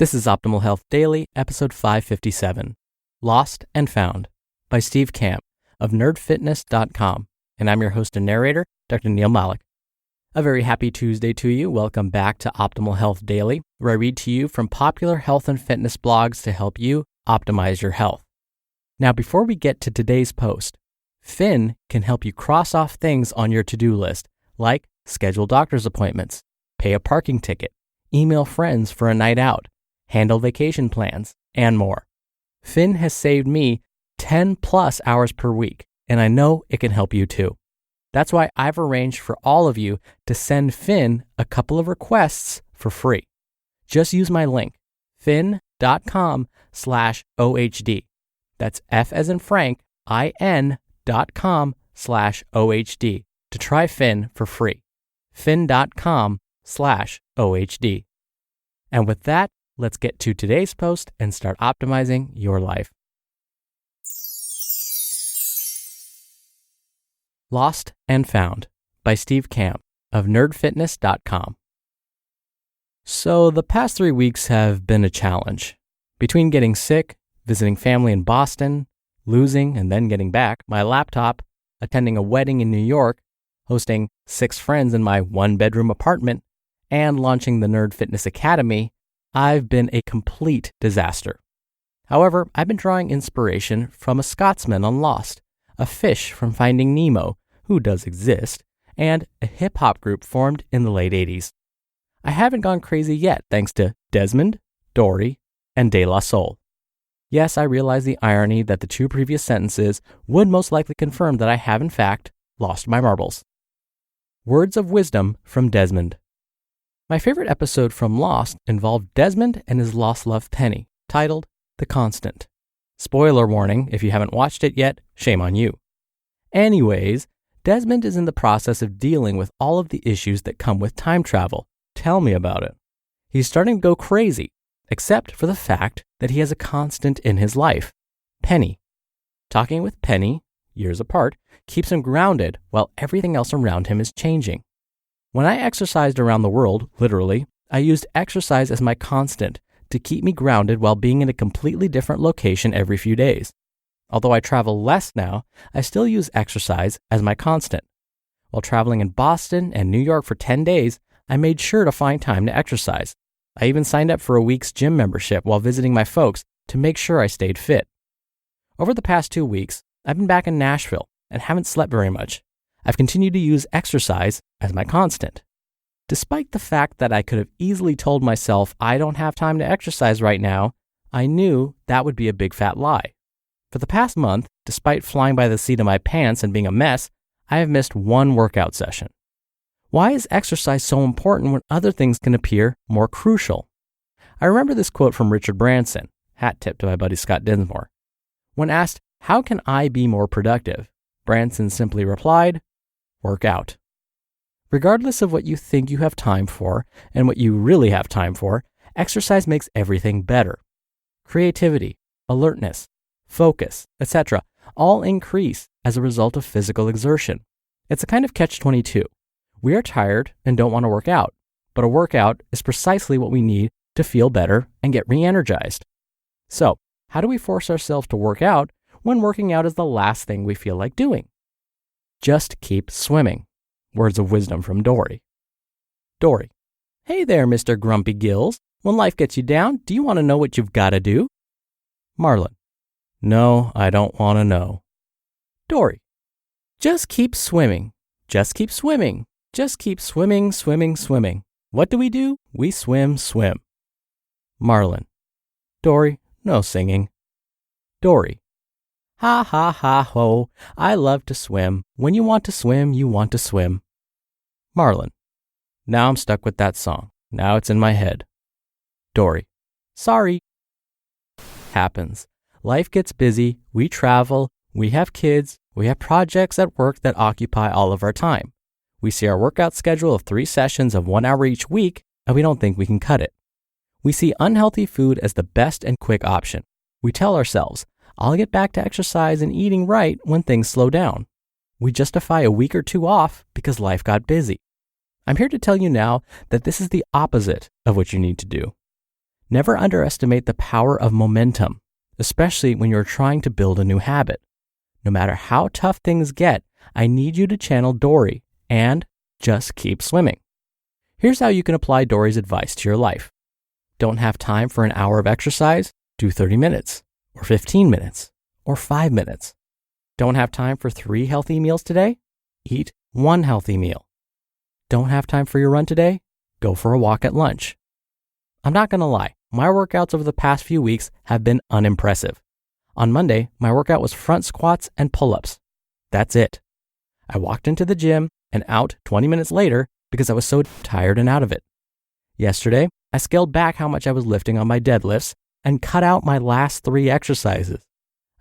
This is Optimal Health Daily, episode 557, Lost and Found, by Steve Kamb of nerdfitness.com, and I'm your host and narrator, Dr. Neil Malik. A very happy Tuesday to you. Welcome back to Optimal Health Daily, where I read to you from popular health and fitness blogs to help you optimize your health. Now, before we get to today's post, Finn can help you cross off things on your to-do list, like schedule doctor's appointments, pay a parking ticket, email friends for a night out, handle vacation plans, and more. Finn has saved me 10 plus hours per week, and I know it can help you too. That's why I've arranged for all of you to send Finn a couple of requests for free. Just use my link, finn.com/OHD. That's F as in Frank, IN.com/OHD to try Finn for free. finn.com/OHD. And with that, let's get to today's post and start optimizing your life. Lost and Found by Steve Kamb of nerdfitness.com. So the past 3 weeks have been a challenge. Between getting sick, visiting family in Boston, losing and then getting back my laptop, attending a wedding in New York, hosting 6 friends in my 1-bedroom apartment, and launching the Nerd Fitness Academy, I've been a complete disaster. However, I've been drawing inspiration from a Scotsman on Lost, a fish from Finding Nemo, who does exist, and a hip-hop group formed in the late 80s. I haven't gone crazy yet thanks to Desmond, Dory, and De La Soul. Yes, I realize the irony that the 2 previous sentences would most likely confirm that I have in fact lost my marbles. Words of wisdom from Desmond. My favorite episode from Lost involved Desmond and his lost love Penny, titled The Constant. Spoiler warning, if you haven't watched it yet, shame on you. Anyways, Desmond is in the process of dealing with all of the issues that come with time travel. Tell me about it. He's starting to go crazy, except for the fact that he has a constant in his life, Penny. Talking with Penny, years apart, keeps him grounded while everything else around him is changing. When I exercised around the world, literally, I used exercise as my constant to keep me grounded while being in a completely different location every few days. Although I travel less now, I still use exercise as my constant. While traveling in Boston and New York for 10 days, I made sure to find time to exercise. I even signed up for a week's gym membership while visiting my folks to make sure I stayed fit. Over the past 2 weeks, I've been back in Nashville and haven't slept very much. I've continued to use exercise as my constant. Despite the fact that I could have easily told myself I don't have time to exercise right now, I knew that would be a big fat lie. For the past month, despite flying by the seat of my pants and being a mess, I have missed 1 workout session. Why is exercise so important when other things can appear more crucial? I remember this quote from Richard Branson, hat tip to my buddy Scott Dinsmore. When asked, how can I be more productive? Branson simply replied, work out. Regardless of what you think you have time for and what you really have time for, exercise makes everything better. Creativity, alertness, focus, etc. all increase as a result of physical exertion. It's a kind of catch-22. We are tired and don't want to work out, but a workout is precisely what we need to feel better and get re-energized. So, how do we force ourselves to work out when working out is the last thing we feel like doing? Just keep swimming. Words of wisdom from Dory. Dory. Hey there, Mr. Grumpy Gills. When life gets you down, do you want to know what you've got to do? Marlin. No, I don't want to know. Dory. Just keep swimming. Just keep swimming. Just keep swimming, swimming, swimming. What do? We swim, swim. Marlin. Dory, no singing. Dory. Ha ha ha ho, I love to swim. When you want to swim, you want to swim. Marlin. Now I'm stuck with that song. Now it's in my head. Dory. Sorry. Happens. Life gets busy, we travel, we have kids, we have projects at work that occupy all of our time. We see our workout schedule of 3 sessions of 1 hour each week, and we don't think we can cut it. We see unhealthy food as the best and quick option. We tell ourselves, I'll get back to exercise and eating right when things slow down. We justify a week or 2 off because life got busy. I'm here to tell you now that this is the opposite of what you need to do. Never underestimate the power of momentum, especially when you're trying to build a new habit. No matter how tough things get, I need you to channel Dory and just keep swimming. Here's how you can apply Dory's advice to your life. Don't have time for an hour of exercise? Do 30 minutes, or 15 minutes, or 5 minutes. Don't have time for 3 healthy meals today? Eat 1 healthy meal. Don't have time for your run today? Go for a walk at lunch. I'm not going to lie, my workouts over the past few weeks have been unimpressive. On Monday, my workout was front squats and pull-ups. That's it. I walked into the gym and out 20 minutes later because I was so tired and out of it. Yesterday, I scaled back how much I was lifting on my deadlifts and cut out my last 3 exercises.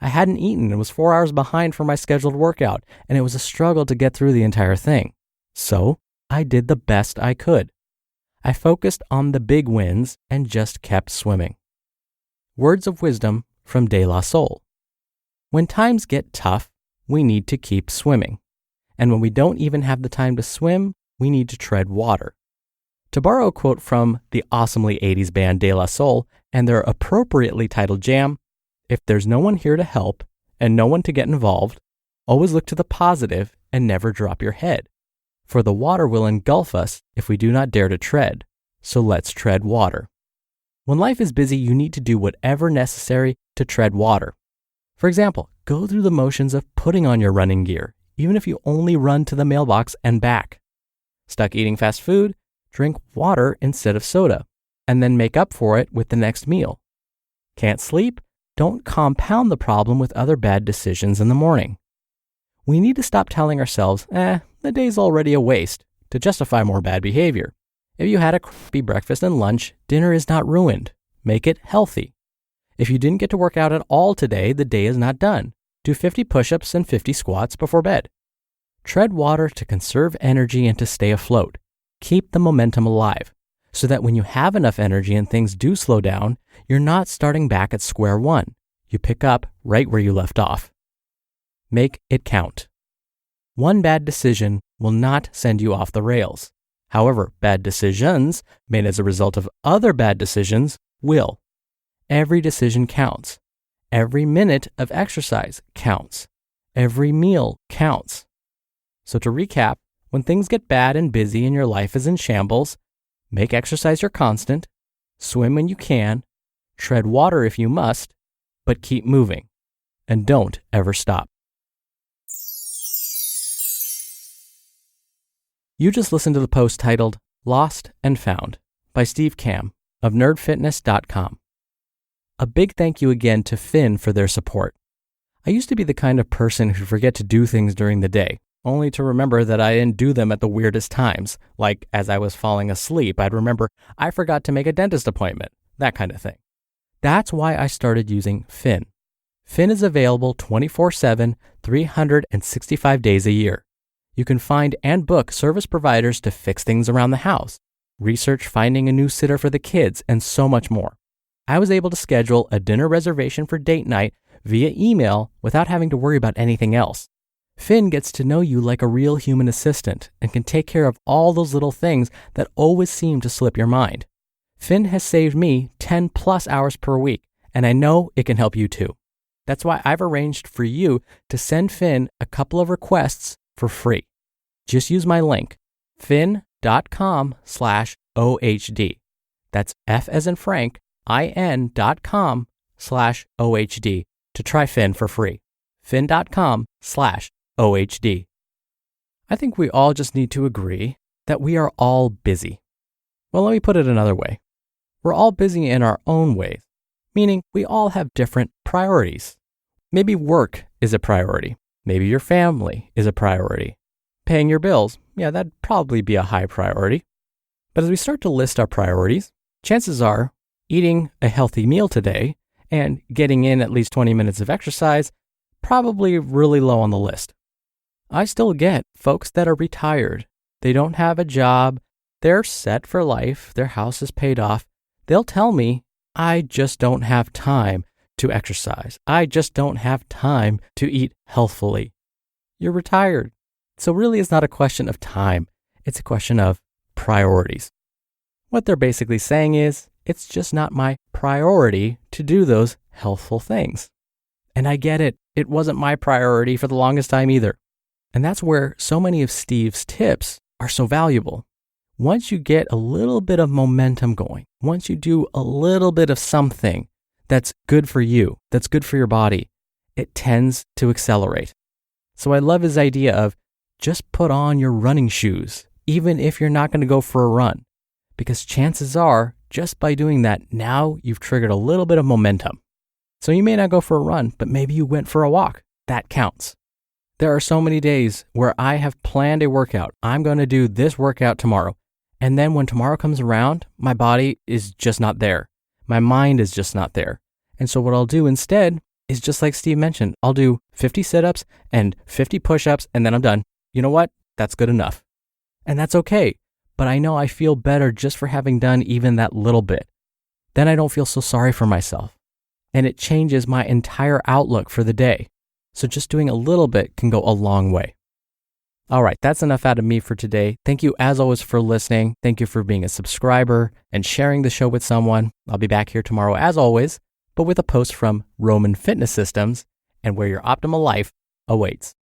I hadn't eaten and was 4 hours behind for my scheduled workout, and it was a struggle to get through the entire thing. So, I did the best I could. I focused on the big wins and just kept swimming. Words of wisdom from De La Soul. When times get tough, we need to keep swimming. And when we don't even have the time to swim, we need to tread water. To borrow a quote from the awesomely 80s band De La Soul and their appropriately titled jam, if there's no one here to help and no one to get involved, always look to the positive and never drop your head. For the water will engulf us if we do not dare to tread. So let's tread water. When life is busy, you need to do whatever necessary to tread water. For example, go through the motions of putting on your running gear, even if you only run to the mailbox and back. Stuck eating fast food? Drink water instead of soda, and then make up for it with the next meal. Can't sleep? Don't compound the problem with other bad decisions in the morning. We need to stop telling ourselves, the day's already a waste, to justify more bad behavior. If you had a crappy breakfast and lunch, dinner is not ruined. Make it healthy. If you didn't get to work out at all today, the day is not done. Do 50 push-ups and 50 squats before bed. Tread water to conserve energy and to stay afloat. Keep the momentum alive, so that when you have enough energy and things do slow down, you're not starting back at square one. You pick up right where you left off. Make it count. One bad decision will not send you off the rails. However, bad decisions made as a result of other bad decisions will. Every decision counts. Every minute of exercise counts. Every meal counts. So to recap, when things get bad and busy and your life is in shambles, make exercise your constant, swim when you can, tread water if you must, but keep moving, and don't ever stop. You just listened to the post titled Lost and Found by Steve Kamb of nerdfitness.com. A big thank you again to Finn for their support. I used to be the kind of person who'd forget to do things during the day, only to remember that I didn't do them at the weirdest times. Like as I was falling asleep, I'd remember I forgot to make a dentist appointment, that kind of thing. That's why I started using Finn. Finn is available 24/7, 365 days a year. You can find and book service providers to fix things around the house, research finding a new sitter for the kids, and so much more. I was able to schedule a dinner reservation for date night via email without having to worry about anything else. Finn gets to know you like a real human assistant and can take care of all those little things that always seem to slip your mind. Finn has saved me 10 plus hours per week, and I know it can help you too. That's why I've arranged for you to send Finn a couple of requests for free. Just use my link, finn.com/OHD. That's F as in Frank, IN.com/OHD to try Finn for free. Finn.com/OHD. I think we all just need to agree that we are all busy. Well, let me put it another way. We're all busy in our own ways, meaning we all have different priorities. Maybe work is a priority. Maybe your family is a priority. Paying your bills, that'd probably be a high priority. But as we start to list our priorities, chances are eating a healthy meal today and getting in at least 20 minutes of exercise probably really low on the list. I still get folks that are retired. They don't have a job. They're set for life. Their house is paid off. They'll tell me, I just don't have time to exercise. I just don't have time to eat healthfully. You're retired. So really it's not a question of time. It's a question of priorities. What they're basically saying is, It's just not my priority to do those healthful things. And I get it. It wasn't my priority for the longest time either. And that's where so many of Steve's tips are so valuable. Once you get a little bit of momentum going, once you do a little bit of something that's good for you, that's good for your body, it tends to accelerate. So I love his idea of just put on your running shoes, even if you're not going to go for a run, because chances are, just by doing that, now you've triggered a little bit of momentum. So you may not go for a run, but maybe you went for a walk. That counts. There are so many days where I have planned a workout. I'm going to do this workout tomorrow. And then when tomorrow comes around, my body is just not there. My mind is just not there. And so what I'll do instead is just like Steve mentioned, I'll do 50 sit-ups and 50 push-ups, and then I'm done. You know what? That's good enough. And that's okay. But I know I feel better just for having done even that little bit. Then I don't feel so sorry for myself. And it changes my entire outlook for the day. So just doing a little bit can go a long way. All right, that's enough out of me for today. Thank you as always for listening. Thank you for being a subscriber and sharing the show with someone. I'll be back here tomorrow as always, but with a post from Roman Fitness Systems and where your optimal life awaits.